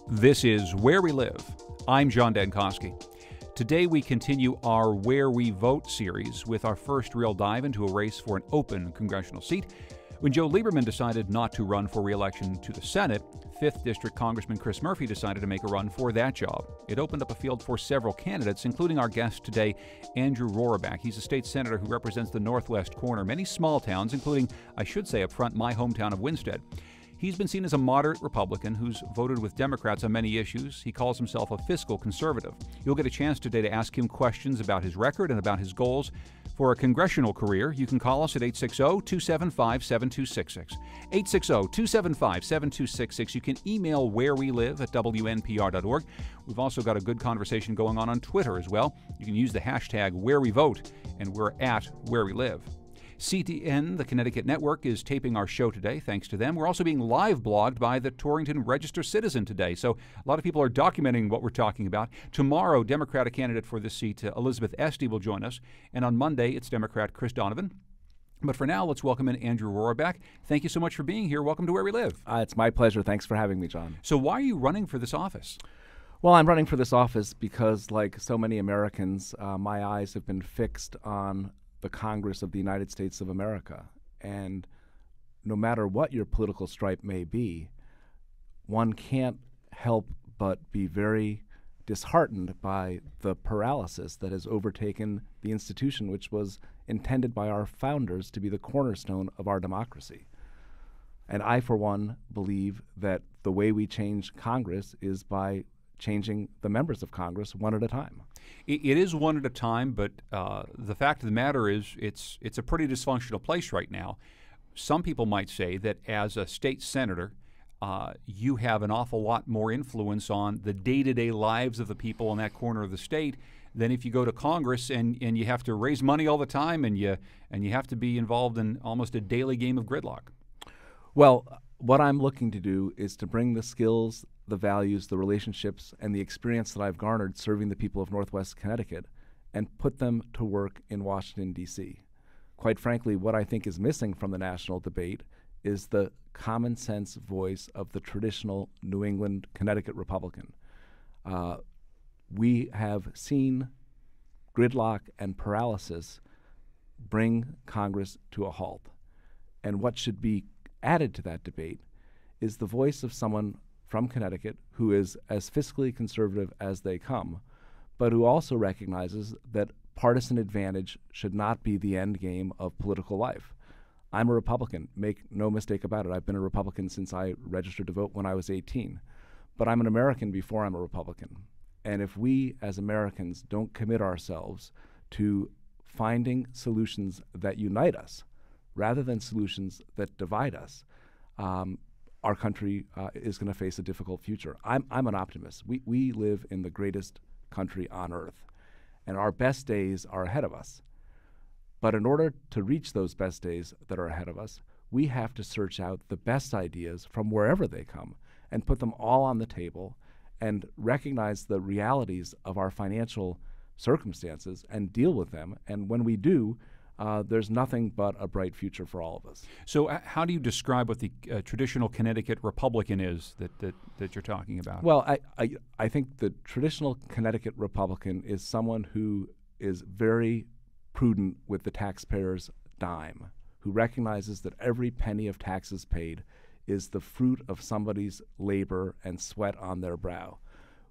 This is Where We Live. I'm John Dankosky. Today we continue our Where We Vote series with our first real dive into a race for an open congressional seat. When Joe Lieberman decided not to run for re-election to the Senate, 5th District Congressman Chris Murphy decided to make a run for that job. It opened up a field for several candidates, including our guest today, Andrew Roraback. He's a state senator who represents the northwest corner, many small towns, including, I should say up front, my hometown of Winsted. He's been seen as a moderate Republican who's voted with Democrats on many issues. He calls himself a fiscal conservative. You'll get a chance today to ask him questions about his record and about his goals for a congressional career. You can call us at 860-275-7266. 860-275-7266. You can email wherewelive@WNPR.org. We've also got a good conversation going on Twitter as well. You can use the hashtag WhereWeVote, and we're at Where We Live. CTN, the Connecticut Network, is taping our show today. Thanks to them. We're also being live blogged by the Torrington Register-Citizen today. So a lot of people are documenting what we're talking about. Tomorrow, Democratic candidate for this seat, Elizabeth Esty, will join us. And on Monday, it's Democrat Chris Donovan. But for now, let's welcome in Andrew Roraback. Thank you so much for being here. Welcome to Where We Live. It's my pleasure. Thanks for having me, John. So why are you running for this office? Well, I'm running for this office because, like so many Americans, my eyes have been fixed on the Congress of the United States of America. And no matter what your political stripe may be, one can't help but be very disheartened by the paralysis that has overtaken the institution which was intended by our founders to be the cornerstone of our democracy. And I, for one, believe that the way we change Congress is by changing the members of Congress one at a time. It is one at a time, but the fact of the matter is it's a pretty dysfunctional place right now. Some people might say that as a state senator, you have an awful lot more influence on the day-to-day lives of the people in that corner of the state than if you go to Congress and you have to raise money all the time and you have to be involved in almost a daily game of gridlock. Well, what I'm looking to do is to bring the skills, the values, the relationships, and the experience that I've garnered serving the people of Northwest Connecticut and put them to work in Washington, D.C. Quite frankly, what I think is missing from the national debate is the common sense voice of the traditional New England, Connecticut Republican. We have seen gridlock and paralysis bring Congress to a halt. And what should be added to that debate is the voice of someone from Connecticut who is as fiscally conservative as they come, but who also recognizes that partisan advantage should not be the end game of political life. I'm a Republican, make no mistake about it. I've been a Republican since I registered to vote when I was 18. But I'm an American before I'm a Republican. And if we as Americans don't commit ourselves to finding solutions that unite us rather than solutions that divide us, our country is going to face a difficult future. I'm an optimist. We live in the greatest country on earth, and our best days are ahead of us. But in order to reach those best days that are ahead of us, we have to search out the best ideas from wherever they come and put them all on the table and recognize the realities of our financial circumstances and deal with them. And when we do, there's nothing but a bright future for all of us. So how do you describe what the traditional Connecticut Republican is that you're talking about? Well, I think the traditional Connecticut Republican is someone who is very prudent with the taxpayer's dime, who recognizes that every penny of taxes paid is the fruit of somebody's labor and sweat on their brow.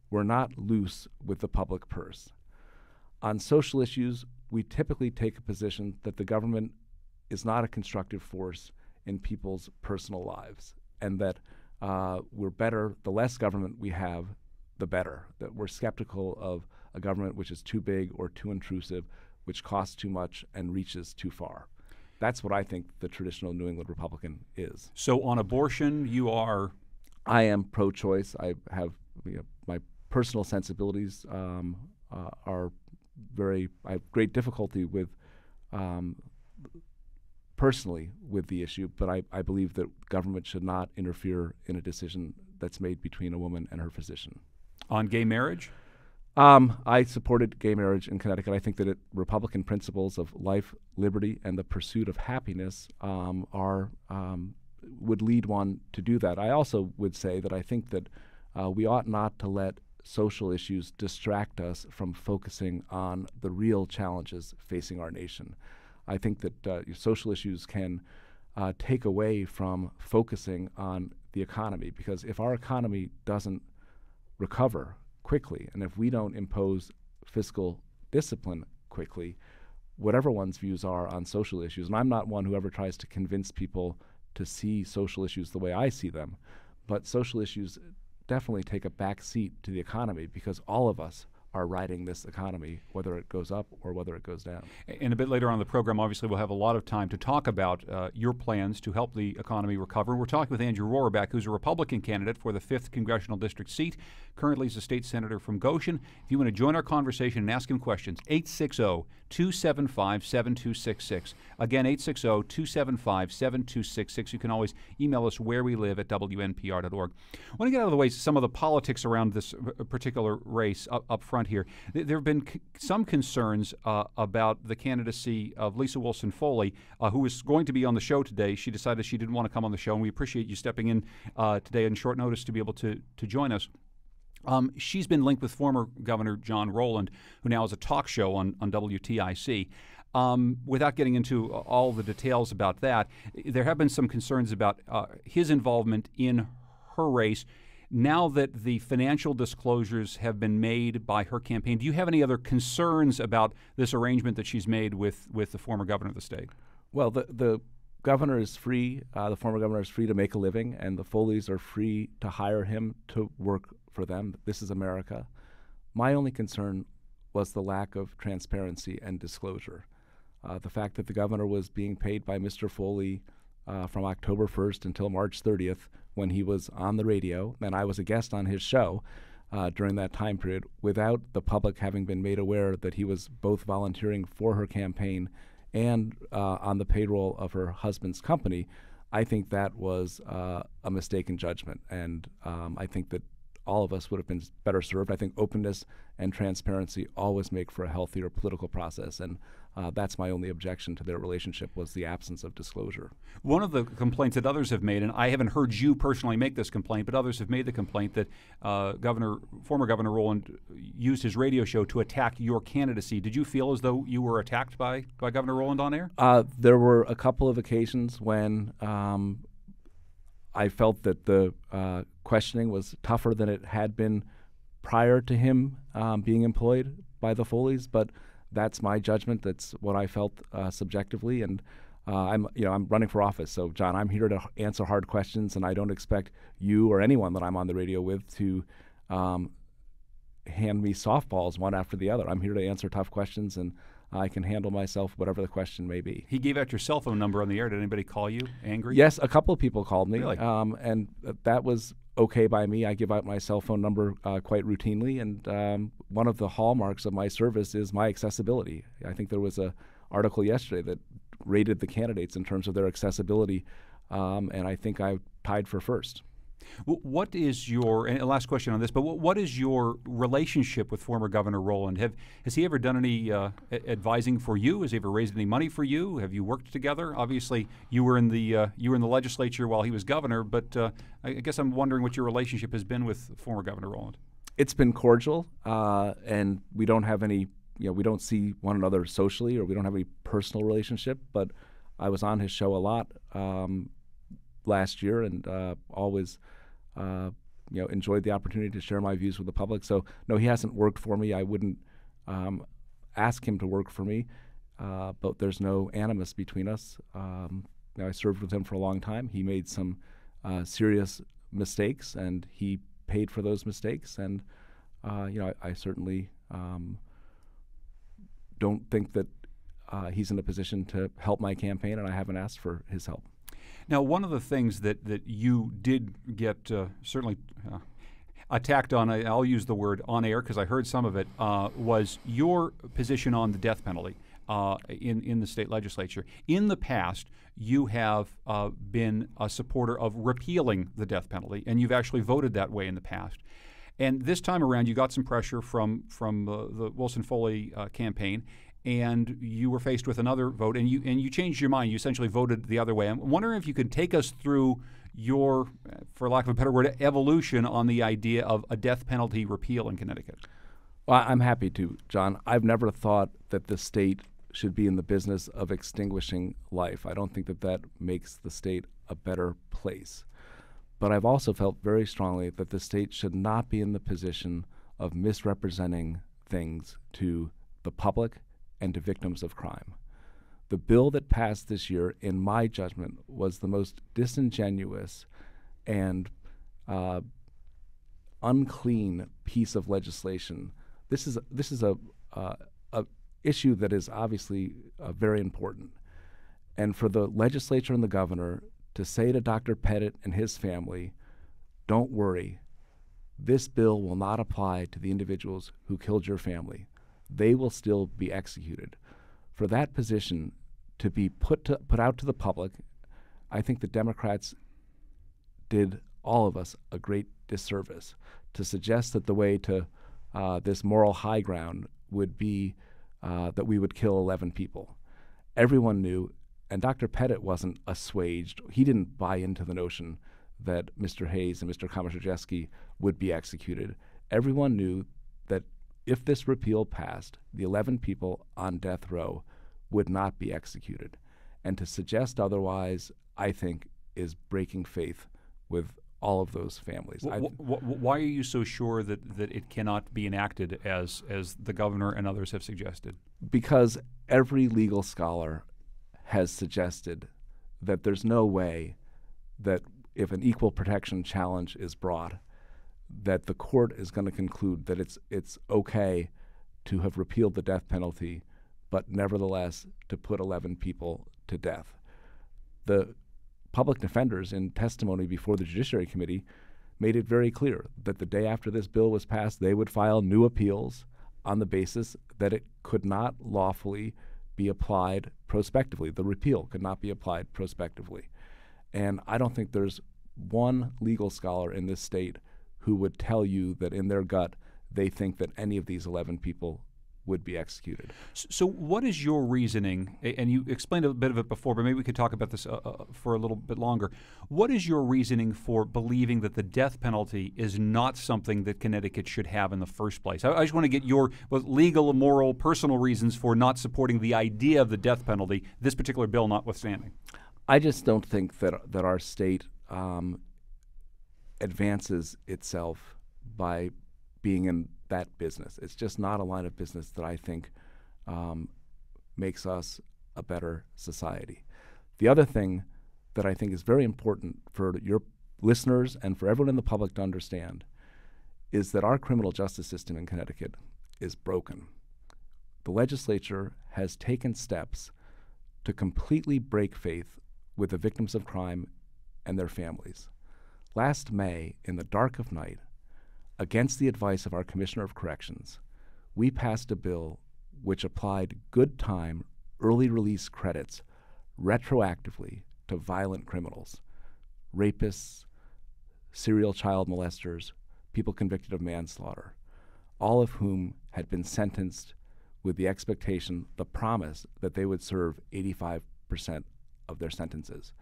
We're not loose with the public purse. On social issues, we typically take a position that the government is not a constructive force in people's personal lives, and that we're better, the less government we have, the better, that we're skeptical of a government which is too big or too intrusive, which costs too much and reaches too far. That's what I think the traditional New England Republican is. So on abortion, you are? I am pro-choice. I have my personal sensibilities are very, I have great difficulty with personally with the issue, but I believe that government should not interfere in a decision that's made between a woman and her physician. On gay marriage? I supported gay marriage in Connecticut. I think that Republican principles of life, liberty, and the pursuit of happiness would lead one to do that. I also would say that I think that we ought not to let social issues distract us from focusing on the real challenges facing our nation. I think that social issues can take away from focusing on the economy, because if our economy doesn't recover quickly, and if we don't impose fiscal discipline quickly, whatever one's views are on social issues, and I'm not one who ever tries to convince people to see social issues the way I see them, but social issues definitely take a back seat to the economy, because all of us are riding this economy, whether it goes up or whether it goes down. And a bit later on in the program, obviously, we'll have a lot of time to talk about your plans to help the economy recover. We're talking with Andrew Roraback, who's a Republican candidate for the 5th Congressional District seat. Currently, he's a state senator from Goshen. If you want to join our conversation and ask him questions, 860-275-7266. Again, 860-275-7266. You can always email us wherewelive@WNPR.org. I want to get out of the way some of the politics around this particular race up front here. There have been some concerns about the candidacy of Lisa Wilson-Foley, who was going to be on the show today. She decided she didn't want to come on the show, and we appreciate you stepping in today on short notice to be able to join us. She's been linked with former Governor John Rowland, who now has a talk show on WTIC. Without getting into all the details about that, there have been some concerns about his involvement in her race. Now that the financial disclosures have been made by her campaign, do you have any other concerns about this arrangement that she's made with the former governor of the state? Well, the governor is free, the former governor is free to make a living, and the Foleys are free to hire him to work for them. This is America. My only concern was the lack of transparency and disclosure. The fact that the governor was being paid by Mr. Foley from October 1st until March 30th, when he was on the radio, and I was a guest on his show during that time period, without the public having been made aware that he was both volunteering for her campaign and on the payroll of her husband's company, I think that was a mistaken judgment. And I think that all of us would have been better served. I think openness and transparency always make for a healthier political process, and that's my only objection to their relationship, was the absence of disclosure. One of the complaints that others have made, and I haven't heard you personally make this complaint, but others have made the complaint that former Governor Rowland used his radio show to attack your candidacy. Did you feel as though you were attacked by Governor Rowland on air? There were a couple of occasions when I felt that the questioning was tougher than it had been prior to him being employed by the Foleys, but that's my judgment. That's what I felt subjectively, and I'm running for office. So, John, I'm here to answer hard questions, and I don't expect you or anyone that I'm on the radio with to hand me softballs one after the other. I'm here to answer tough questions, and I can handle myself, whatever the question may be. He gave out your cell phone number on the air. Did anybody call you angry? Yes, a couple of people called me, really? And that was okay by me. I give out my cell phone number quite routinely, and one of the hallmarks of my service is my accessibility. I think there was an article yesterday that rated the candidates in terms of their accessibility, and I think I tied for first. What is your, and last question on this, but what is your relationship with former Governor Rowland? Has he ever done any advising for you? Has he ever raised any money for you? Have you worked together? Obviously, you were in the legislature while he was governor, but I guess I'm wondering what your relationship has been with former Governor Rowland. It's been cordial, and we don't have any, we don't see one another socially, or we don't have any personal relationship, but I was on his show a lot last year, and always enjoyed the opportunity to share my views with the public. So no, he hasn't worked for me. I wouldn't ask him to work for me, but there's no animus between us. I served with him for a long time. He made some serious mistakes, and he paid for those mistakes. And I certainly don't think that he's in a position to help my campaign, and I haven't asked for his help. Now, one of the things that you did get certainly attacked on, I'll use the word on air because I heard some of it, was your position on the death penalty in the state legislature. In the past, you have been a supporter of repealing the death penalty, and you've actually voted that way in the past. And this time around, you got some pressure from the Wilson-Foley campaign, and you were faced with another vote, and you changed your mind. You essentially voted the other way. I'm wondering if you could take us through your, for lack of a better word, evolution on the idea of a death penalty repeal in Connecticut. Well, I'm happy to, John. I've never thought that the state should be in the business of extinguishing life. I don't think that that makes the state a better place. But I've also felt very strongly that the state should not be in the position of misrepresenting things to the public and to victims of crime. The bill that passed this year, in my judgment, was the most disingenuous and unclean piece of legislation. This is a issue that is obviously very important. And for the legislature and the governor to say to Dr. Pettit and his family, don't worry, this bill will not apply to the individuals who killed your family. They will still be executed. For that position to be put out to the public, I think the Democrats did all of us a great disservice to suggest that the way to this moral high ground would be that we would kill 11 people. Everyone knew, and Dr. Pettit wasn't assuaged. He didn't buy into the notion that Mr. Hayes and Mr. Komisarjevsky would be executed. Everyone knew that if this repeal passed, the 11 people on death row would not be executed. And to suggest otherwise, I think, is breaking faith with all of those families. Why are you so sure that it cannot be enacted as the governor and others have suggested? Because every legal scholar has suggested that there's no way that if an equal protection challenge is brought, that the court is going to conclude that it's okay to have repealed the death penalty, but nevertheless to put 11 people to death. The public defenders, in testimony before the Judiciary Committee, made it very clear that the day after this bill was passed, they would file new appeals on the basis that it could not lawfully be applied prospectively. The repeal could not be applied prospectively. And I don't think there's one legal scholar in this state who would tell you that in their gut they think that any of these 11 people would be executed. So what is your reasoning, and you explained a bit of it before, but maybe we could talk about this for a little bit longer. What is your reasoning for believing that the death penalty is not something that Connecticut should have in the first place? I just want to get your both legal, moral, personal reasons for not supporting the idea of the death penalty, this particular bill notwithstanding. I just don't think that our state advances itself by being in that business. It's just not a line of business that I think makes us a better society. The other thing that I think is very important for your listeners and for everyone in the public to understand is that our criminal justice system in Connecticut is broken. The legislature has taken steps to completely break faith with the victims of crime and their families. Last May, in the dark of night, against the advice of our Commissioner of Corrections, we passed a bill which applied good time early release credits retroactively to violent criminals, rapists, serial child molesters, people convicted of manslaughter, all of whom had been sentenced with the expectation, the promise, that they would serve 85% of their sentences.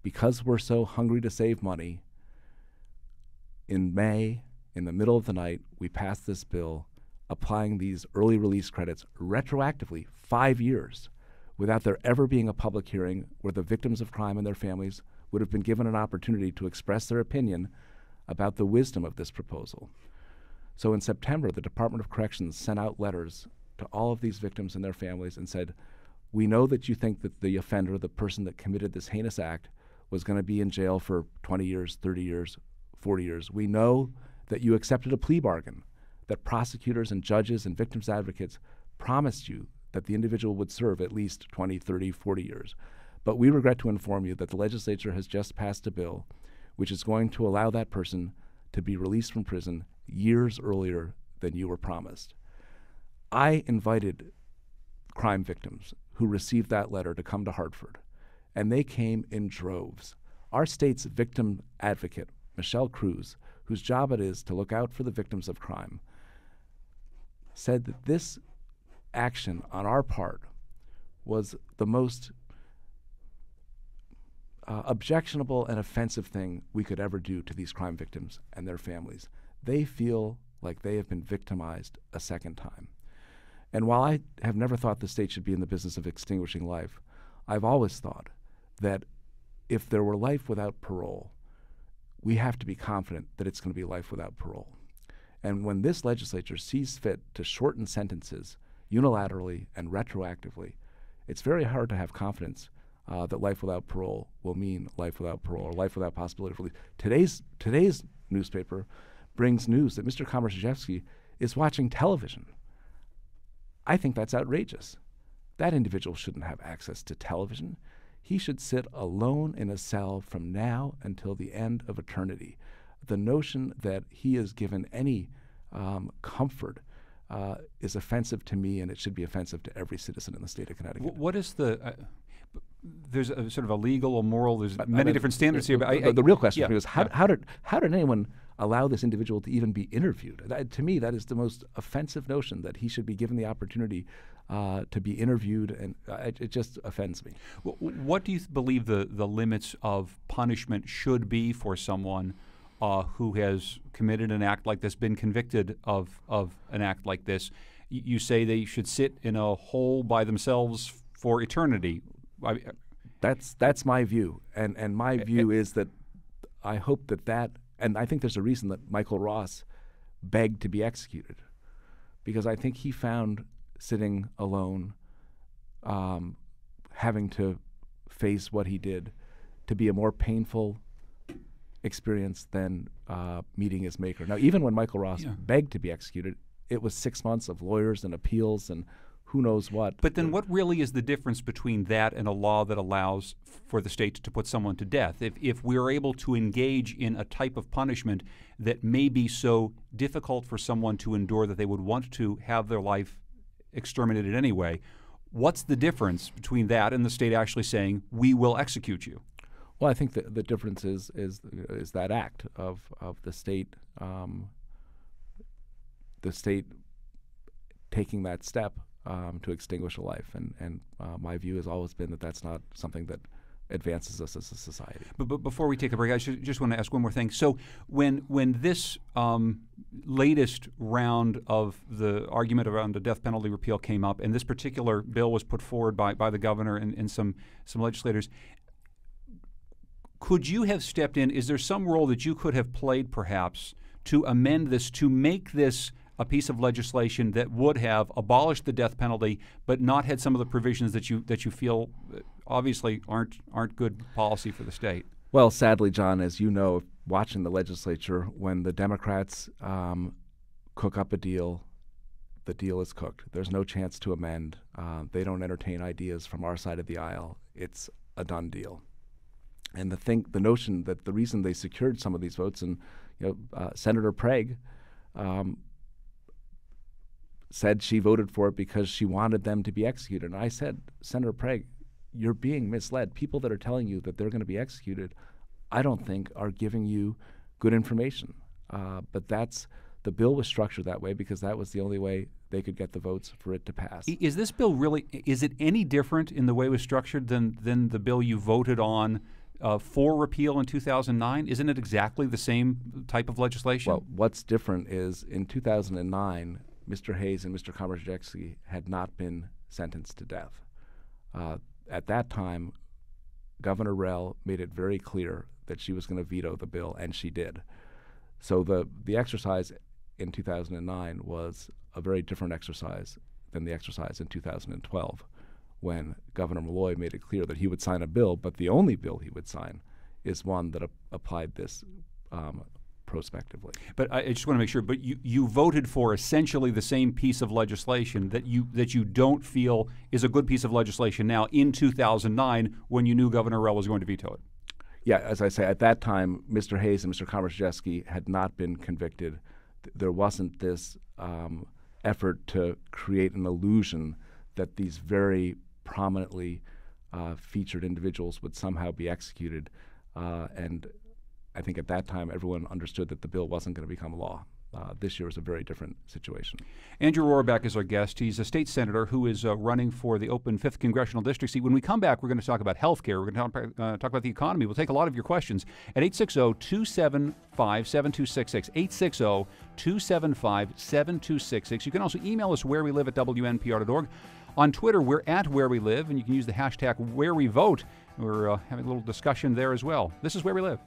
Because we're so hungry to save money, in May, in the middle of the night, we passed this bill applying these early release credits retroactively 5 years without there ever being a public hearing where the victims of crime and their families would have been given an opportunity to express their opinion about the wisdom of this proposal. So in September, the Department of Corrections sent out letters to all of these victims and their families and said, we know that you think that the offender, the person that committed this heinous act, was going to be in jail for 20 years, 30 years, 40 years. We know that you accepted a plea bargain, that prosecutors and judges and victims advocates promised you that the individual would serve at least 20, 30, 40 years. But we regret to inform you that the legislature has just passed a bill which is going to allow that person to be released from prison years earlier than you were promised. I invited crime victims who received that letter to come to Hartford, and they came in droves. Our state's victim advocate, Michelle Cruz, whose job it is to look out for the victims of crime, said that this action on our part was the most objectionable and offensive thing we could ever do to these crime victims and their families. They feel like they have been victimized a second time. And while I have never thought the state should be in the business of extinguishing life, I've always thought that if there were life without parole, we have to be confident that it's going to be life without parole. And when this legislature sees fit to shorten sentences unilaterally and retroactively, it's very hard to have confidence that life without parole will mean life without parole or life without possibility of release. Today's newspaper brings news that Mr. Komarzyjewski is watching television. I think that's outrageous. That individual shouldn't have access to television. He should sit alone in a cell from now until the end of eternity. The notion that he is given any comfort is offensive to me, and it should be offensive to every citizen in the state of Connecticut. What is the there's a sort of a legal or moral, there's many different standards here. But the real question for me is how did anyone allow this individual to even be interviewed? To me, that is the most offensive notion, that he should be given the opportunity to be interviewed, and it just offends me. What do you believe the limits of punishment should be for someone who has committed an act like this, been convicted of an act like this? You say they should sit in a hole by themselves for eternity. That's my view, and my view is that I hope that and I think there's a reason that Michael Ross begged to be executed, because I think he found sitting alone, having to face what he did, to be a more painful experience than meeting his maker. Now, even when Michael Ross begged to be executed, it was 6 months of lawyers and appeals and who knows what. But then what really is the difference between that and a law that allows for the state to put someone to death? If we're able to engage in a type of punishment that may be so difficult for someone to endure that they would want to have their life exterminated anyway, what's the difference between that and the state actually saying, we will execute you? Well, I think the difference is that act of the state taking that step to extinguish a life, and my view has always been that that's not something that advances us as a society. But before we take a break, I just want to ask one more thing. So when this latest round of the argument around the death penalty repeal came up, and this particular bill was put forward by the governor and some legislators, could you have stepped in? Is there some role that you could have played, perhaps, to amend this, to make this a piece of legislation that would have abolished the death penalty, but not had some of the provisions that you feel obviously aren't good policy for the state? Well, sadly, John, as you know, watching the legislature, when the Democrats cook up a deal, the deal is cooked. There's no chance to amend. They don't entertain ideas from our side of the aisle. It's a done deal. And the notion that the reason they secured some of these votes, and Senator Prague said she voted for it because she wanted them to be executed. And I said, Senator Prague, you're being misled. People that are telling you that they're going to be executed, I don't think are giving you good information. But the bill was structured that way because that was the only way they could get the votes for it to pass. Is this bill really, is it any different in the way it was structured than the bill you voted on for repeal in 2009? Isn't it exactly the same type of legislation? Well, what's different is in 2009, Mr. Hayes and Mr. Komarzyjewski had not been sentenced to death. At that time, Governor Rell made it very clear that she was going to veto the bill, and she did. So the exercise in 2009 was a very different exercise than the exercise in 2012, when Governor Malloy made it clear that he would sign a bill, but the only bill he would sign is one that applied this prospectively. But I just want to make sure, but you voted for essentially the same piece of legislation that you don't feel is a good piece of legislation now in 2009 when you knew Governor Rell was going to veto it. Yeah, as I say, at that time, Mr. Hayes and Mr. Komarzyjewski had not been convicted. There wasn't this effort to create an illusion that these very prominently featured individuals would somehow be executed. And I think at that time everyone understood that the bill wasn't going to become law. This year was a very different situation. Andrew Roraback is our guest. He's a state senator who is running for the open 5th Congressional District seat. When we come back, we're going to talk about health care. We're going to talk about the economy. We'll take a lot of your questions at 860-275-7266, 860-275-7266. You can also email us wherewelive@WNPR.org. On Twitter, we're at Where We Live, and you can use the hashtag Where We Vote. We're having a little discussion there as well. This is Where We Live.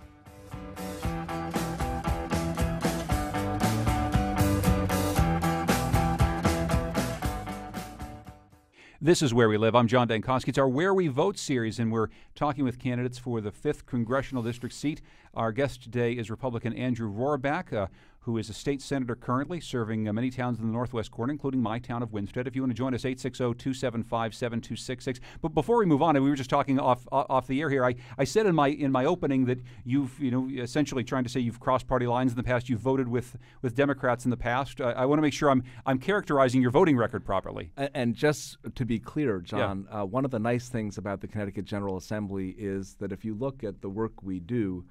This is Where We Live. I'm John Dankosky. It's our Where We Vote series, and we're talking with candidates for the 5th Congressional District seat. Our guest today is Republican Andrew Roraback, who is a state senator currently, serving many towns in the Northwest corner, including my town of Winsted. If you want to join us, 860-275-7266. But before we move on, we were just talking off the air here. I said in my opening that you've essentially trying to say you've crossed party lines in the past. You've voted with Democrats in the past. I want to make sure I'm characterizing your voting record properly. And just to be clear, John, one of the nice things about the Connecticut General Assembly is that if you look at the work we do,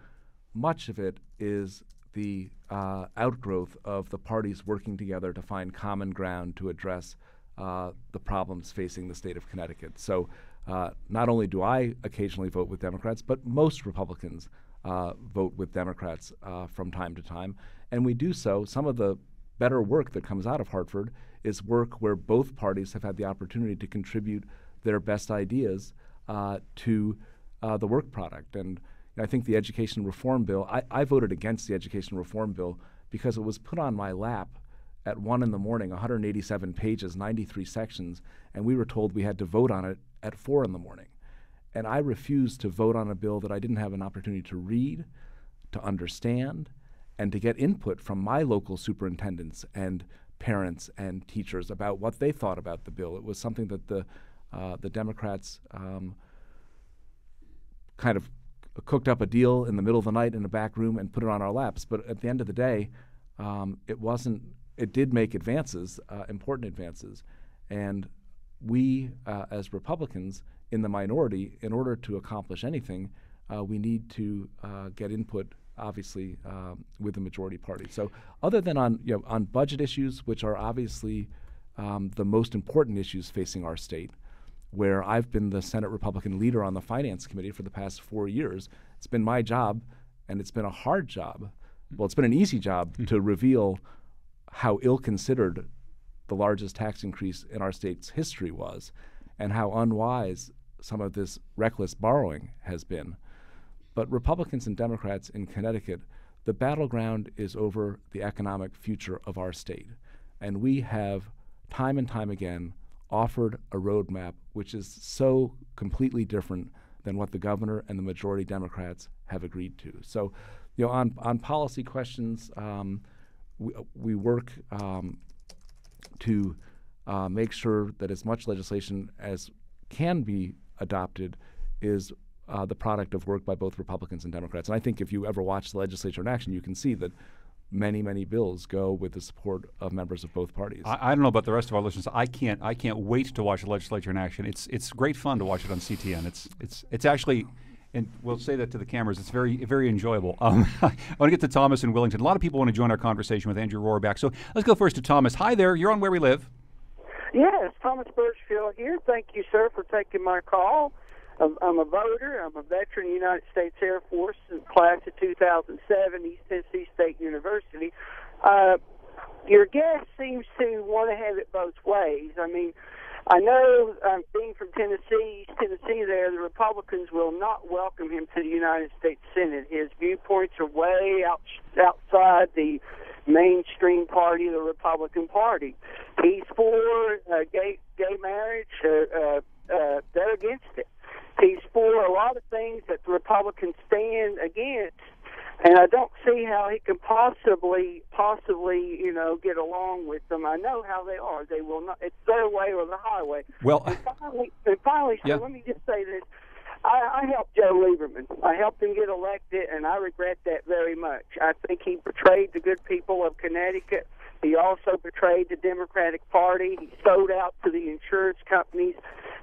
much of it is the outgrowth of the parties working together to find common ground to address the problems facing the state of Connecticut. So not only do I occasionally vote with Democrats, but most Republicans vote with Democrats from time to time. And we do so. Some of the better work that comes out of Hartford is work where both parties have had the opportunity to contribute their best ideas to the work product. And I think the education reform bill, I voted against the education reform bill because it was put on my lap at 1 in the morning, 187 pages, 93 sections, and we were told we had to vote on it at 4 in the morning. And I refused to vote on a bill that I didn't have an opportunity to read, to understand, and to get input from my local superintendents and parents and teachers about what they thought about the bill. It was something that the Democrats kind of cooked up a deal in the middle of the night in a back room and put it on our laps. But at the end of the day, it did make advances, important advances. And we, as Republicans in the minority, in order to accomplish anything, we need to get input, obviously, with the majority party. So other than on budget issues, which are obviously the most important issues facing our state, where I've been the Senate Republican leader on the Finance Committee for the past 4 years. It's been my job, and it's been a hard job. Well, it's been an easy job to reveal how ill-considered the largest tax increase in our state's history was, and how unwise some of this reckless borrowing has been. But Republicans and Democrats in Connecticut, the battleground is over the economic future of our state. And we have, time and time again, offered a roadmap which is so completely different than what the governor and the majority Democrats have agreed to. So, on policy questions, we work to make sure that as much legislation as can be adopted is the product of work by both Republicans and Democrats. And I think if you ever watch the legislature in action, you can see that many bills go with the support of members of both parties. I don't know about the rest of our listeners. I can't wait to watch the legislature in action. It's great fun to watch it on CTN. It's actually, and we'll say that to the cameras, it's very enjoyable. I want to get to Thomas in Willington. A lot of people want to join our conversation with Andrew Roraback. So let's go first to Thomas. Hi there. You're on Where We Live. Yes, Thomas Birchfield here. Thank you, sir, for taking my call. I'm a voter. I'm a veteran of the United States Air Force, class of 2007, East Tennessee State University. Your guest seems to want to have it both ways. I mean, I know, being from Tennessee, East Tennessee there, the Republicans will not welcome him to the United States Senate. His viewpoints are way outside the mainstream party, the Republican Party. He's for gay marriage. They're against it. He's for a lot of things that the Republicans stand against, and I don't see how he can possibly, get along with them. I know how they are. They will not. It's their way or the highway. Well, and finally, so let me just say this. I helped Joe Lieberman. I helped him get elected, and I regret that very much. I think he betrayed the good people of Connecticut. He also betrayed the Democratic Party. He sold out to the insurance companies,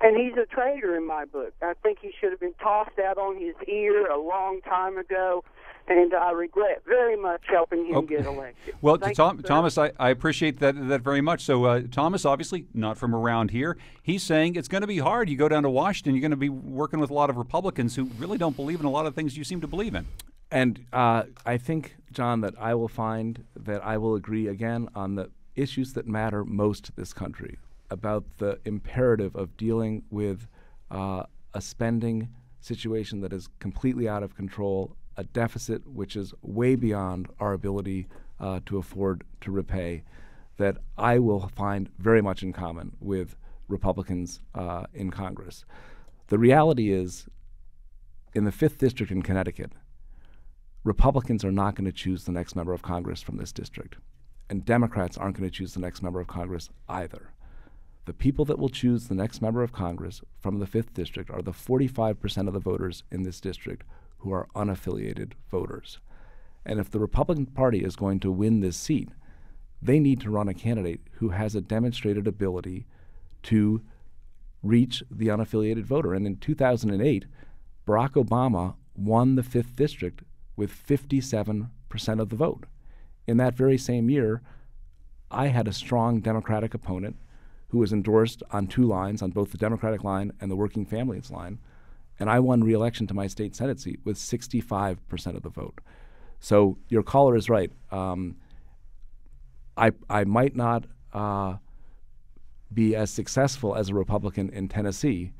and he's a traitor in my book. I think he should have been tossed out on his ear a long time ago, and I regret very much helping him get elected. Well, Thank you, Thomas, I appreciate that very much. So Thomas, obviously not from around here, he's saying it's going to be hard. You go down to Washington, you're going to be working with a lot of Republicans who really don't believe in a lot of things you seem to believe in. And I think, John, that I will find that I will agree again on the issues that matter most to this country, about the imperative of dealing with a spending situation that is completely out of control, a deficit which is way beyond our ability to afford to repay, that I will find very much in common with Republicans in Congress. The reality is, in the 5th District in Connecticut, Republicans are not going to choose the next member of Congress from this district, and Democrats aren't going to choose the next member of Congress either. The people that will choose the next member of Congress from the 5th District are the 45% of the voters in this district who are unaffiliated voters. And if the Republican Party is going to win this seat, they need to run a candidate who has a demonstrated ability to reach the unaffiliated voter. And in 2008, Barack Obama won the 5th District with 57% of the vote. In that very same year, I had a strong Democratic opponent who was endorsed on 2 lines, on both the Democratic line and the Working Families line, and I won re-election to my state Senate seat with 65% of the vote. So your caller is right. I might not be as successful as a Republican in Tennessee,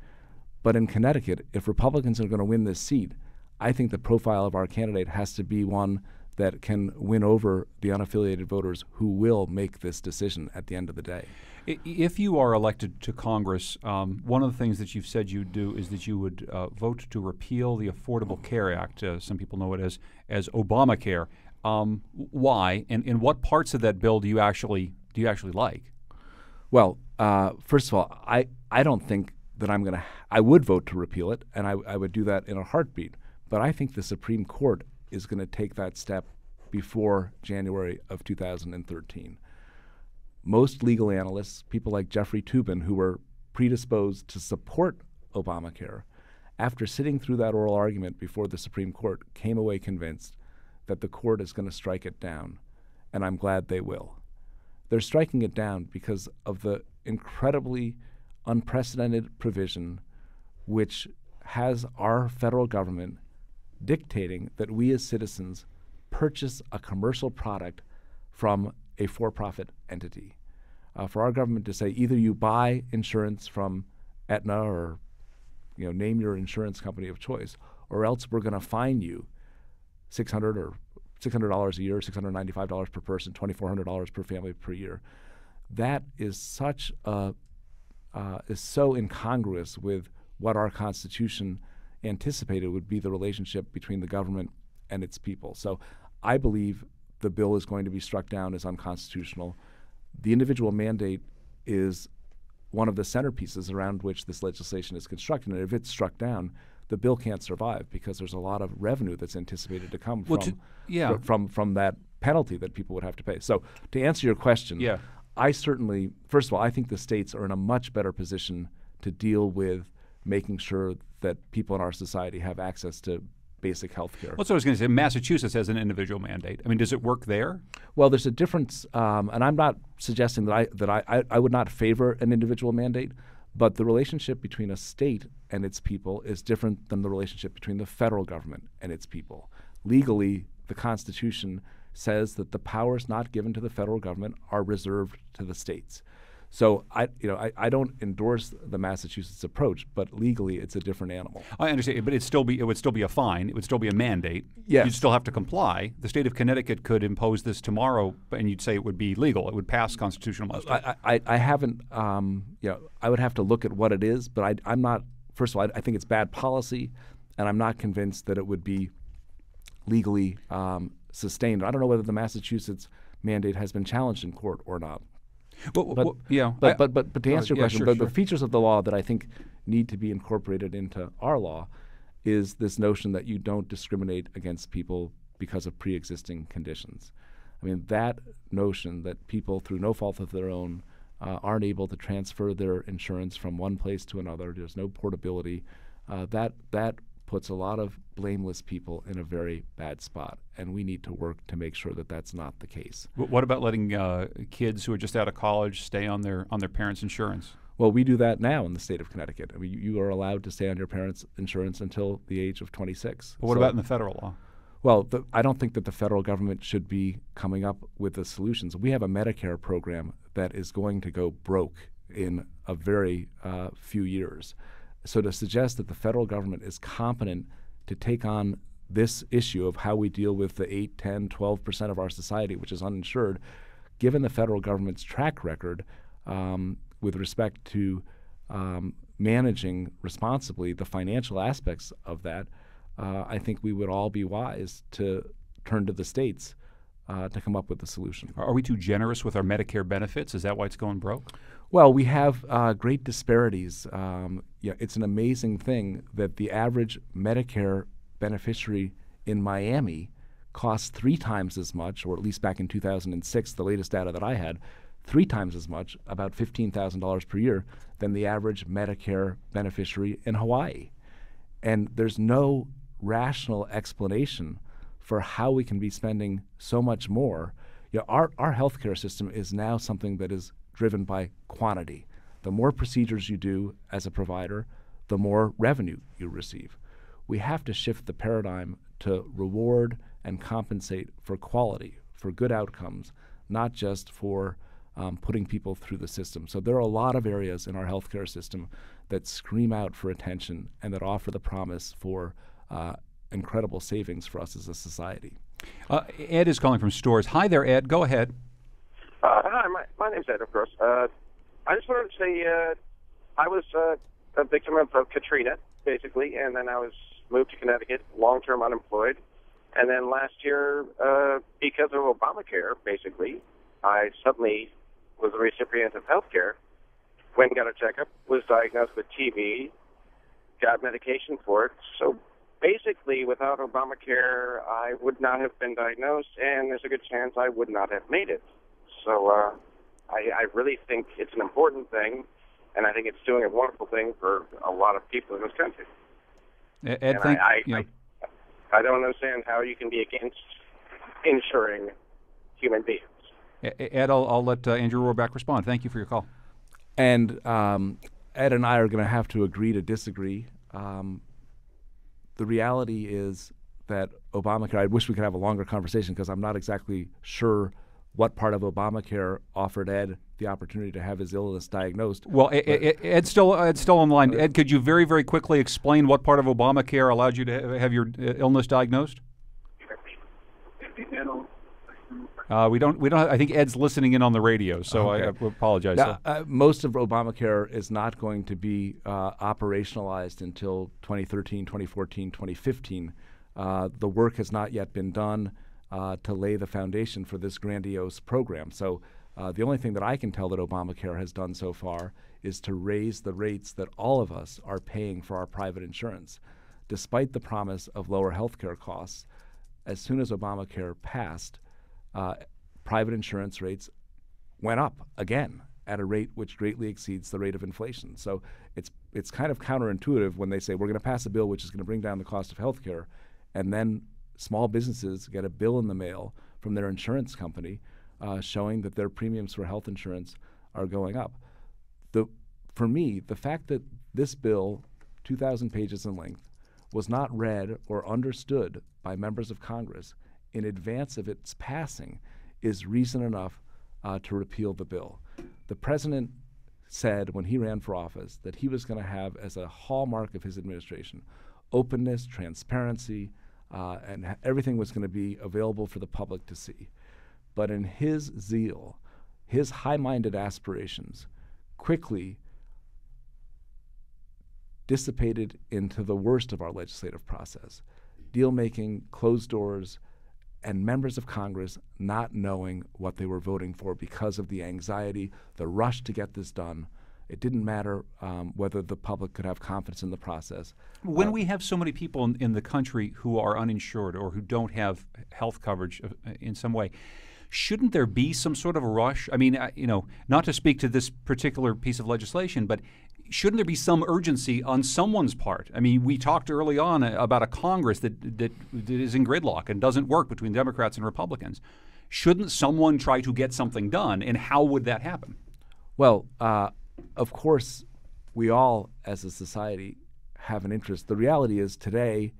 but in Connecticut, if Republicans are going to win this seat, I think the profile of our candidate has to be one that can win over the unaffiliated voters who will make this decision at the end of the day. If you are elected to Congress, one of the things that you've said you'd do is that you would vote to repeal the Affordable Care Act. Some people know it as Obamacare. Why, and what parts of that bill do you actually like? Well, first of all, I don't think that I would vote to repeal it, and I would do that in a heartbeat. But I think the Supreme Court is going to take that step before January of 2013. Most legal analysts, people like Jeffrey Toobin, who were predisposed to support Obamacare, after sitting through that oral argument before the Supreme Court, came away convinced that the court is going to strike it down, and I'm glad they will. They're striking it down because of the incredibly unprecedented provision which has our federal government dictating that we as citizens purchase a commercial product from a for-profit entity. For our government to say either you buy insurance from Aetna or name your insurance company of choice, or else we're going to fine you $600 a year, $695 per person, $2,400 per family per year. That is is so incongruous with what our Constitution anticipated would be the relationship between the government and its people. So I believe the bill is going to be struck down as unconstitutional. The individual mandate is one of the centerpieces around which this legislation is constructed, and if it's struck down, the bill can't survive because there's a lot of revenue that's anticipated to come from that penalty that people would have to pay. So to answer your question, I certainly, first of all, I think the states are in a much better position to deal with making sure that people in our society have access to basic health care. Well, that's what I was going to say. Massachusetts has an individual mandate. I mean, does it work there? Well, there's a difference, and I'm not suggesting that I would not favor an individual mandate, but the relationship between a state and its people is different than the relationship between the federal government and its people. Legally, the Constitution says that the powers not given to the federal government are reserved to the states. So I don't endorse the Massachusetts approach, but legally it's a different animal. I understand, but it would still be a fine. It would still be a mandate. Yes. You'd still have to comply. The state of Connecticut could impose this tomorrow, and you'd say it would be legal. It would pass constitutional muster. I haven't. I would have to look at what it is, but I'm not. First of all, I think it's bad policy, and I'm not convinced that it would be legally sustained. I don't know whether the Massachusetts mandate has been challenged in court or not. But to answer your question, sure. The features of the law that I think need to be incorporated into our law is this notion that you don't discriminate against people because of pre-existing conditions. I mean, that notion that people, through no fault of their own, aren't able to transfer their insurance from one place to another, there's no portability, that puts a lot of blameless people in a very bad spot, and we need to work to make sure that that's not the case. What about letting kids who are just out of college stay on their parents' insurance? Well, we do that now in the state of Connecticut. I mean, you are allowed to stay on your parents' insurance until the age of 26. But what about in the federal law? Well, I don't think that the federal government should be coming up with the solutions. We have a Medicare program that is going to go broke in a very few years. So to suggest that the federal government is competent to take on this issue of how we deal with the 8, 10, 12% of our society which is uninsured, given the federal government's track record with respect to managing responsibly the financial aspects of that, I think we would all be wise to turn to the states to come up with a solution. Are we too generous with our Medicare benefits? Is that why it's going broke? Well, we have great disparities. It's an amazing thing that the average Medicare beneficiary in Miami costs 3 times as much, or at least back in 2006, the latest data that I had, 3 times as much, about $15,000 per year, than the average Medicare beneficiary in Hawaii. And there's no rational explanation for how we can be spending so much more. Our healthcare system is now something that is driven by quantity. The more procedures you do as a provider, the more revenue you receive. We have to shift the paradigm to reward and compensate for quality, for good outcomes, not just for putting people through the system. So there are a lot of areas in our healthcare system that scream out for attention and that offer the promise for incredible savings for us as a society. Ed is calling from Stores. Hi there, Ed. Go ahead. Hi, my name's Ed, of course. I just wanted to say I was a victim of Katrina, basically, and then I was moved to Connecticut, long-term unemployed. And then last year, because of Obamacare, basically, I suddenly was a recipient of health care, went and got a checkup, was diagnosed with TB, got medication for it. So basically, without Obamacare, I would not have been diagnosed, and there's a good chance I would not have made it. So I really think it's an important thing, and I think it's doing a wonderful thing for a lot of people in this country. Ed, I don't understand how you can be against insuring human beings. Ed, I'll let Andrew Roraback respond. Thank you for your call. And Ed and I are going to have to agree to disagree. The reality is that Obamacare, I wish we could have a longer conversation because I'm not exactly sure what part of Obamacare offered Ed the opportunity to have his illness diagnosed. Well, Ed's still on the line. Ed, could you very, very quickly explain what part of Obamacare allowed you to have your illness diagnosed? We don't. I think Ed's listening in on the radio, so okay. I apologize. Now, most of Obamacare is not going to be operationalized until 2013, 2014, 2015. The work has not yet been done to lay the foundation for this grandiose program. So the only thing that I can tell that Obamacare has done so far is to raise the rates that all of us are paying for our private insurance. Despite the promise of lower health care costs, as soon as Obamacare passed, private insurance rates went up again at a rate which greatly exceeds the rate of inflation. So it's kind of counterintuitive when they say we're going to pass a bill which is going to bring down the cost of health care, and then small businesses get a bill in the mail from their insurance company showing that their premiums for health insurance are going up. For me, the fact that this bill, 2,000 pages in length, was not read or understood by members of Congress in advance of its passing is reason enough to repeal the bill. The president said when he ran for office that he was going to have as a hallmark of his administration openness, transparency, and everything was going to be available for the public to see. But in his zeal, his high-minded aspirations quickly dissipated into the worst of our legislative process, deal-making, closed doors, and members of Congress not knowing what they were voting for because of the anxiety, the rush to get this done. It didn't matter whether the public could have confidence in the process. When we have so many people in the country who are uninsured or who don't have health coverage in some way, shouldn't there be some sort of a rush? I mean, not to speak to this particular piece of legislation, but shouldn't there be some urgency on someone's part? I mean, we talked early on about a Congress that is in gridlock and doesn't work between Democrats and Republicans. Shouldn't someone try to get something done, and how would that happen? Well, of course, we all, as a society, have an interest. The reality is today,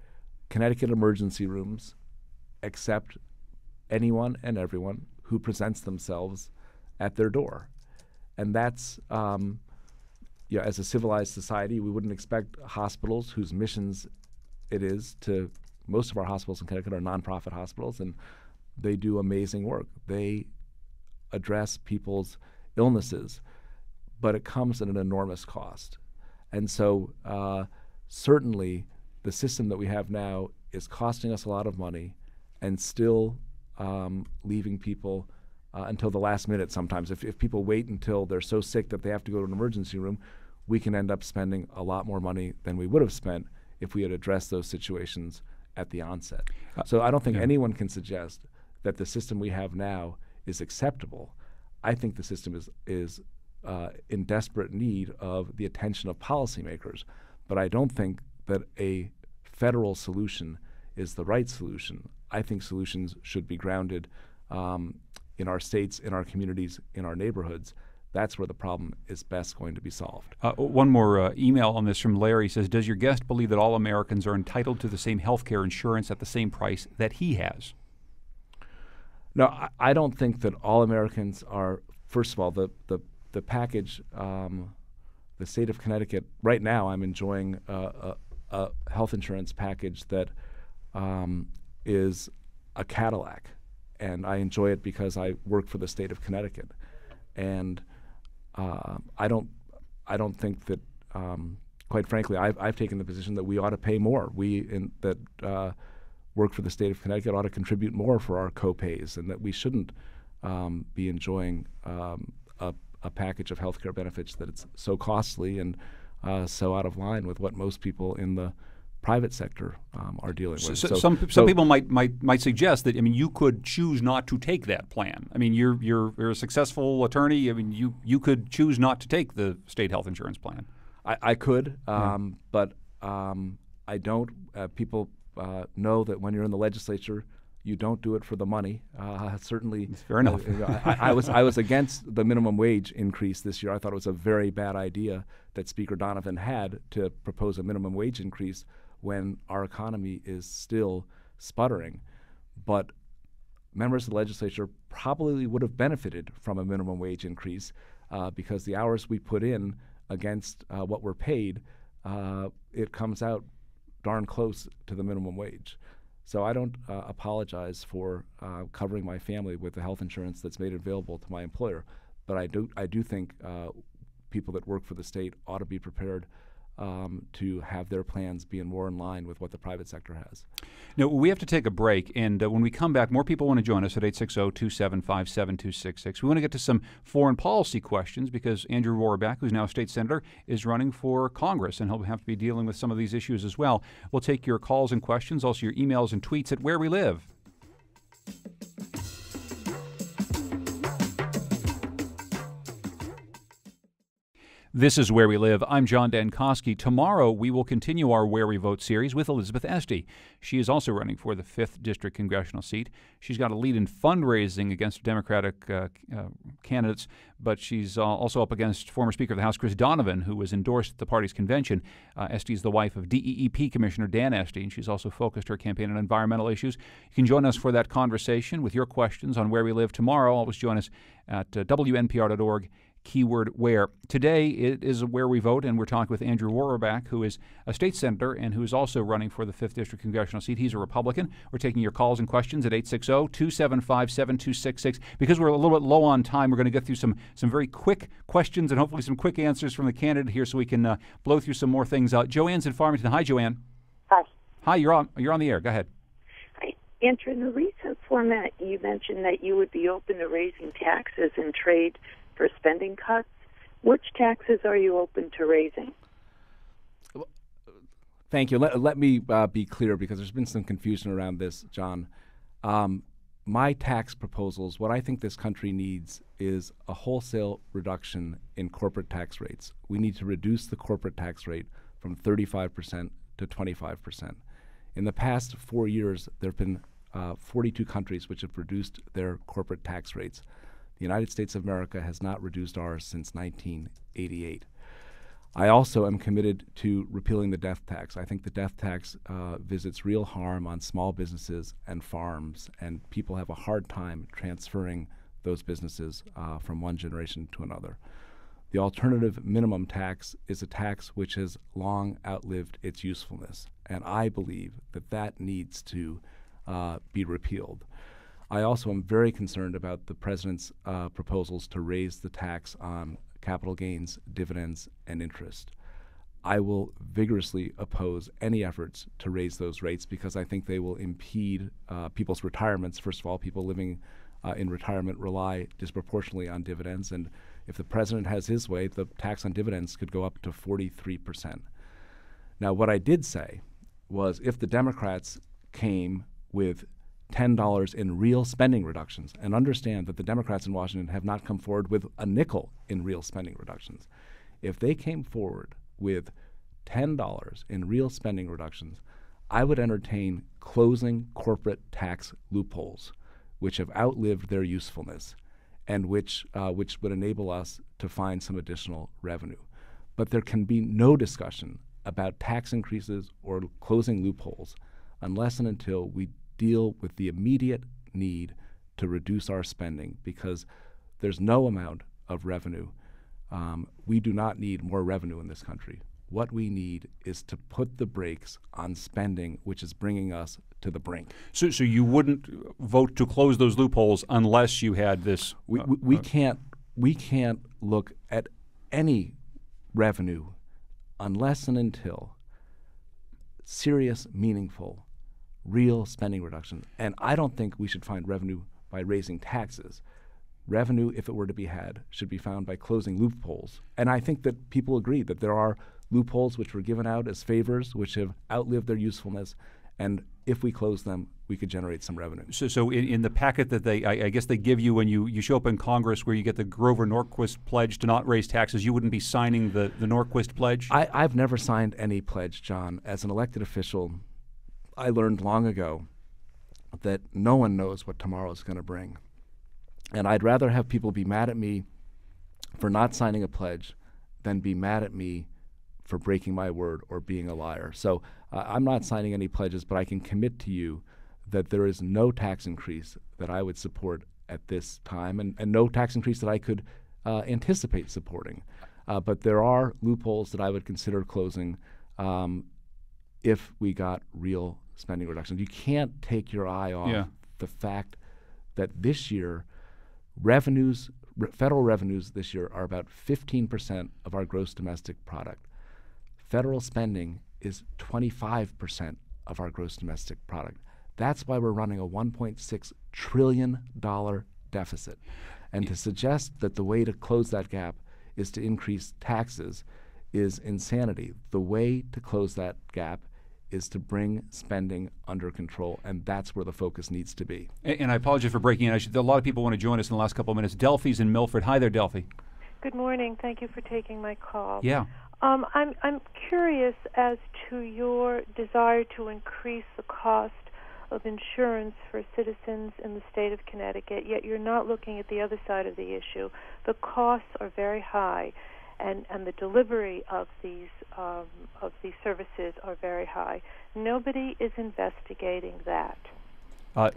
Connecticut emergency rooms accept anyone and everyone who presents themselves at their door. And that's, as a civilized society, we wouldn't expect hospitals whose missions it is to, most of our hospitals in Connecticut are nonprofit hospitals, and they do amazing work. They address people's illnesses, but it comes at an enormous cost. And so certainly the system that we have now is costing us a lot of money and still leaving people until the last minute sometimes. If people wait until they're so sick that they have to go to an emergency room, we can end up spending a lot more money than we would have spent if we had addressed those situations at the onset. So I don't think anyone can suggest that the system we have now is acceptable. I think the system is in desperate need of the attention of policymakers. But I don't think that a federal solution is the right solution. I think solutions should be grounded in our states, in our communities, in our neighborhoods. That's where the problem is best going to be solved. One more email on this from Larry says, does your guest believe that all Americans are entitled to the same health care insurance at the same price that he has? No, I don't think that all Americans are. First of all, the package, the state of Connecticut, right now I'm enjoying a health insurance package that is a Cadillac. And I enjoy it because I work for the state of Connecticut. And I don't think that, quite frankly, I've taken the position that we ought to pay more. We that work for the state of Connecticut ought to contribute more for our co-pays, and that we shouldn't be enjoying a package of health care benefits that it's so costly and so out of line with what most people in the private sector are dealing with. Some people might suggest that, I mean, you could choose not to take that plan. I mean, you're a successful attorney. I mean, you could choose not to take the state health insurance plan. I could, but I don't. People know that when you're in the legislature, you don't do it for the money. Certainly, fair enough. I was against the minimum wage increase this year. I thought it was a very bad idea that Speaker Donovan had to propose a minimum wage increase when our economy is still sputtering. But members of the legislature probably would have benefited from a minimum wage increase because the hours we put in against what we're paid, it comes out darn close to the minimum wage. So I don't apologize for covering my family with the health insurance that's made available to my employer, but I do think people that work for the state ought to be prepared to have their plans be more in line with what the private sector has. Now, we have to take a break, and when we come back, more people want to join us at 860-275-7266. We want to get to some foreign policy questions because Andrew Roraback, who's now a state senator, is running for Congress, and he'll have to be dealing with some of these issues as well. We'll take your calls and questions, also your emails and tweets at Where We Live. This is Where We Live. I'm John Dankosky. Tomorrow, we will continue our Where We Vote series with Elizabeth Esty. She is also running for the 5th District congressional seat. She's got a lead in fundraising against Democratic candidates, but she's also up against former Speaker of the House, Chris Donovan, who was endorsed at the party's convention. Esty is the wife of DEEP Commissioner Dan Esty, and she's also focused her campaign on environmental issues. You can join us for that conversation with your questions on Where We Live tomorrow. Always join us at WNPR.org. Keyword where. Today it is Where We Vote, and we're talking with Andrew Roraback, who is a state senator and who is also running for the 5th District congressional seat. He's a Republican. We're taking your calls and questions at 860-275-7266. Because we're a little bit low on time, we're going to get through some very quick questions and hopefully some quick answers from the candidate here so we can blow through some more things. Joanne's in Farmington. Hi, Joanne. Hi. Hi, you're on the air. Go ahead. Hi. Andrew, in the recent format, you mentioned that you would be open to raising taxes in trade for spending cuts. Which taxes are you open to raising? Thank you. Let me be clear because there's been some confusion around this, John. my tax proposals, what I think this country needs is a wholesale reduction in corporate tax rates. We need to reduce the corporate tax rate from 35% to 25%. In the past 4 years, there have been 42 countries which have reduced their corporate tax rates. The United States of America has not reduced ours since 1988. I also am committed to repealing the death tax. I think the death tax visits real harm on small businesses and farms, and people have a hard time transferring those businesses from one generation to another. The alternative minimum tax is a tax which has long outlived its usefulness, and I believe that that needs to be repealed. I also am very concerned about the President's proposals to raise the tax on capital gains, dividends, and interest. I will vigorously oppose any efforts to raise those rates because I think they will impede people's retirements. First of all, people living in retirement rely disproportionately on dividends, and if the President has his way, the tax on dividends could go up to 43%. Now, what I did say was if the Democrats came with $10 in real spending reductions, and understand that the Democrats in Washington have not come forward with a nickel in real spending reductions. If they came forward with $10 in real spending reductions, I would entertain closing corporate tax loopholes, which have outlived their usefulness, and which would enable us to find some additional revenue. But there can be no discussion about tax increases or closing loopholes unless and until we deal with the immediate need to reduce our spending, because there's no amount of revenue. We do not need more revenue in this country. What we need is to put the brakes on spending, which is bringing us to the brink. So you wouldn't vote to close those loopholes unless you had this? We can't look at any revenue unless and until serious, meaningful, real spending reduction. And I don't think we should find revenue by raising taxes. Revenue, if it were to be had, should be found by closing loopholes. And I think that people agree that there are loopholes which were given out as favors, which have outlived their usefulness. And if we close them, we could generate some revenue. So in the packet that I guess they give you when you show up in Congress, where you get the Grover Norquist pledge to not raise taxes, you wouldn't be signing the Norquist pledge? I've never signed any pledge, John. As an elected official, I learned long ago that no one knows what tomorrow is going to bring. And I'd rather have people be mad at me for not signing a pledge than be mad at me for breaking my word or being a liar. So I'm not signing any pledges, but I can commit to you that there is no tax increase that I would support at this time, and no tax increase that I could anticipate supporting. But there are loopholes that I would consider closing if we got real spending reductions. You can't take your eye off the fact that this year, federal revenues this year are about 15% of our gross domestic product. Federal spending is 25% of our gross domestic product. That's why we're running a $1.6 trillion deficit. And to suggest that the way to close that gap is to increase taxes is insanity. The way to close that gap is to bring spending under control, and that's where the focus needs to be. And I apologize for breaking in. A lot of people want to join us in the last couple of minutes. Delphi's in Milford. Hi there, Delphi. Good morning. Thank you for taking my call. Yeah. I'm curious as to your desire to increase the cost of insurance for citizens in the state of Connecticut, yet you're not looking at the other side of the issue. The costs are very high, and the delivery of these services are very high. Nobody is investigating that.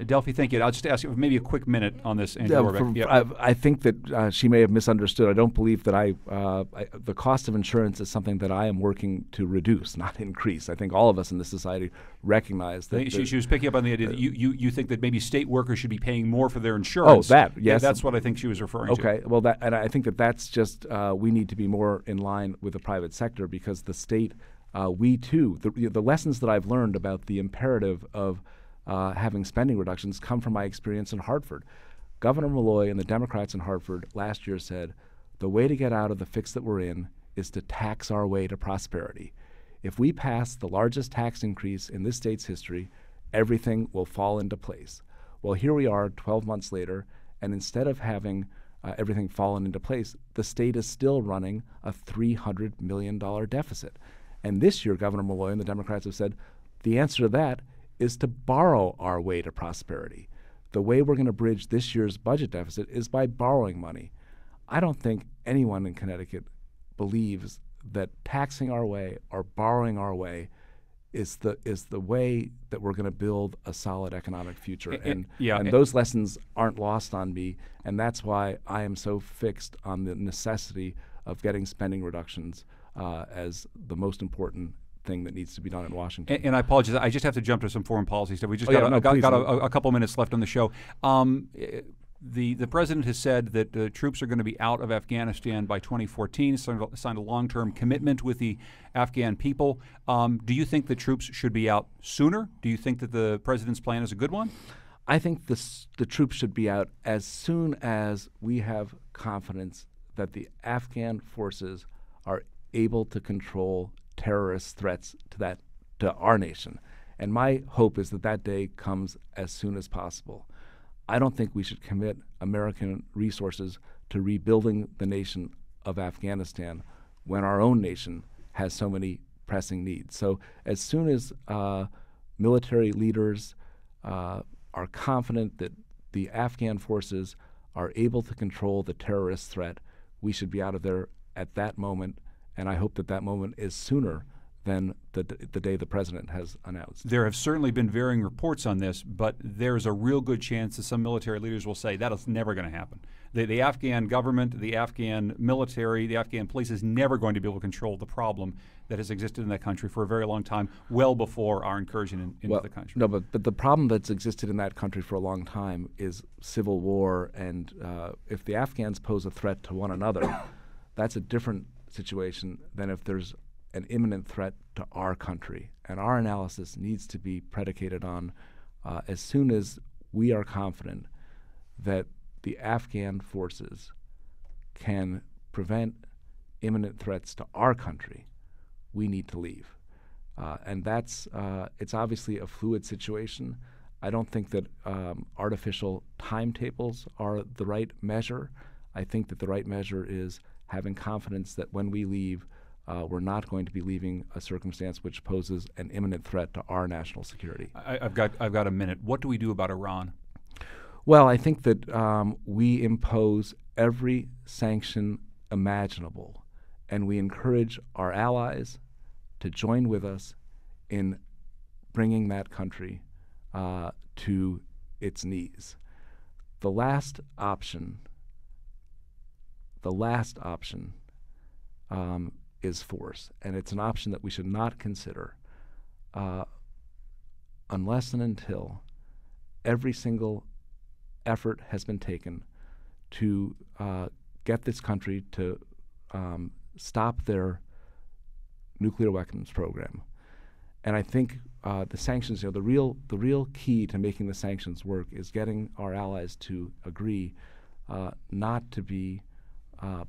Delphi, thank you. I'll just ask you for maybe a quick minute on this. I think that she may have misunderstood. I don't believe that the cost of insurance is something that I am working to reduce, not increase. I think all of us in this society recognize that. She was picking up on the idea that you think that maybe state workers should be paying more for their insurance. Oh, that, yes. Yeah, that's what I think she was referring to. Okay, well, and I think that's just, we need to be more in line with the private sector, because the state, we too, the lessons that I've learned about the imperative of having spending reductions come from my experience in Hartford. Governor Malloy and the Democrats in Hartford last year said, the way to get out of the fix that we're in is to tax our way to prosperity. If we pass the largest tax increase in this state's history, everything will fall into place. Well, here we are 12 months later, and instead of having everything fallen into place, the state is still running a $300 million deficit. And this year, Governor Malloy and the Democrats have said the answer to that is to borrow our way to prosperity. The way we're going to bridge this year's budget deficit is by borrowing money. I don't think anyone in Connecticut believes that taxing our way or borrowing our way is the way that we're going to build a solid economic future. And those lessons aren't lost on me, and that's why I am so fixed on the necessity of getting spending reductions as the most important thing that needs to be done in Washington. And I apologize, I just have to jump to some foreign policy stuff. We just got a couple minutes left on the show. The president has said that the troops are going to be out of Afghanistan by 2014, signed a long-term commitment with the Afghan people. Do you think the troops should be out sooner? Do you think that the president's plan is a good one? I think the troops should be out as soon as we have confidence that the Afghan forces are able to control terrorist threats to our nation. And my hope is that that day comes as soon as possible. I don't think we should commit American resources to rebuilding the nation of Afghanistan when our own nation has so many pressing needs. So as soon as military leaders are confident that the Afghan forces are able to control the terrorist threat, we should be out of there at that moment, and I hope that that moment is sooner than the day the president has announced. There have certainly been varying reports on this, but there's a real good chance that some military leaders will say that is never going to happen. The Afghan government, the Afghan military, the Afghan police is never going to be able to control the problem that has existed in that country for a very long time, well before our incursion into the country. No, but the problem that's existed in that country for a long time is civil war, and if the Afghans pose a threat to one another, that's a different situation than if there's an imminent threat to our country. And our analysis needs to be predicated on as soon as we are confident that the Afghan forces can prevent imminent threats to our country, we need to leave. And that's it's obviously a fluid situation. I don't think that artificial timetables are the right measure. I think that the right measure is having confidence that when we leave, we're not going to be leaving a circumstance which poses an imminent threat to our national security. I've got a minute. What do we do about Iran? Well, I think that we impose every sanction imaginable, and we encourage our allies to join with us in bringing that country to its knees. The last option is force, and it's an option that we should not consider unless and until every single effort has been taken to get this country to stop their nuclear weapons program. And I think the sanctions, the real key to making the sanctions work is getting our allies to agree not to be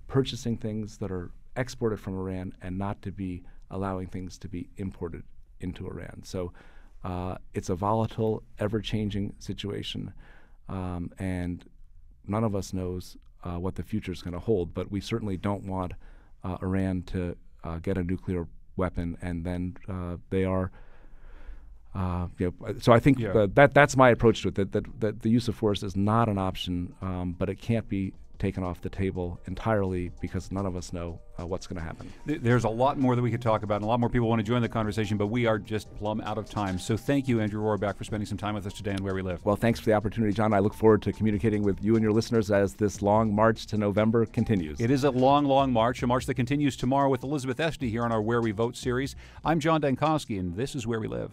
purchasing things that are exported from Iran and not to be allowing things to be imported into Iran. So it's a volatile, ever-changing situation, and none of us knows what the future is going to hold, but we certainly don't want Iran to get a nuclear weapon, and then they are so I think that's my approach to it, that the use of force is not an option, but it can't be taken off the table entirely because none of us know what's going to happen. There's a lot more that we could talk about, and a lot more people want to join the conversation, but we are just plumb out of time. So thank you, Andrew Roraback, for spending some time with us today on Where We Live. Well, thanks for the opportunity, John. I look forward to communicating with you and your listeners as this long march to November continues. It is a long, long march, a march that continues tomorrow with Elizabeth Esty here on our Where We Vote series. I'm John Dankosky, and this is Where We Live.